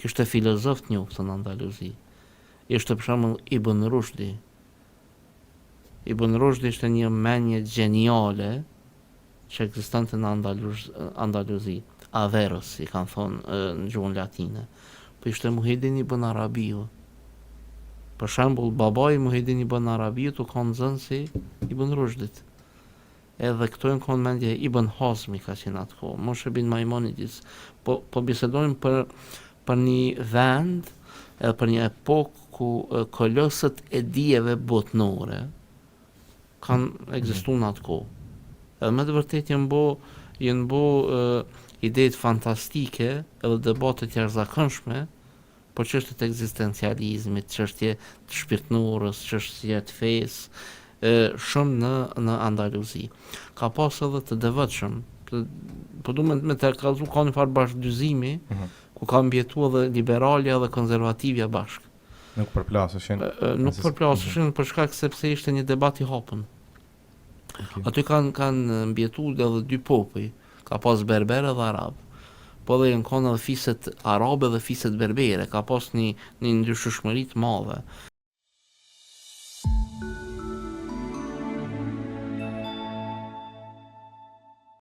kishte filozof të njohur në Andaluzi. Ishte për shembull Ibn Rushdi. Ibn Rushdi ishte një menje gjeniale që ekzistonte në Andaluzi. Averroes i kanë thonë në gjuhën latine. Po ishte Muhyiddin Ibn Arabiu. Për shembull, babai Muhyiddin Ibn Arabiu u ka nxënë si Ibn Rushdit. Edhe këto e kanë mendje Ibn Hazmi ka qenë atë kohë, Moshe bin Maimonidis. Po bisedojmë për një vend edhe për një epokë ku kolosët e dijeve botnore kanë ekzistuar në atë kohë. Edhe me të vërtetë janë bo idetë fantastike edhe debate të jashtëzakonshme për çështjet e ekzistencializmit, çështje të shpirtënorës, çështje të fesë, shumë në Andaluzi. Ka pas edhe të devotshëm, po du me të kallëzu ka një farë bashkëdyzimi, ku ka mbjetu edhe liberalja dhe konservativja bashkë. Nuk përplasëshin. Nuk përplasëshin për shkak sepse ishte një debat i hapën. Okay. Aty kanë mbjetu edhe dy popuj, ka pas berber dhe arab. Po dhe janë kanë edhe fiset arabe dhe fiset berbere, ka pas një ndryshmëri të madhe.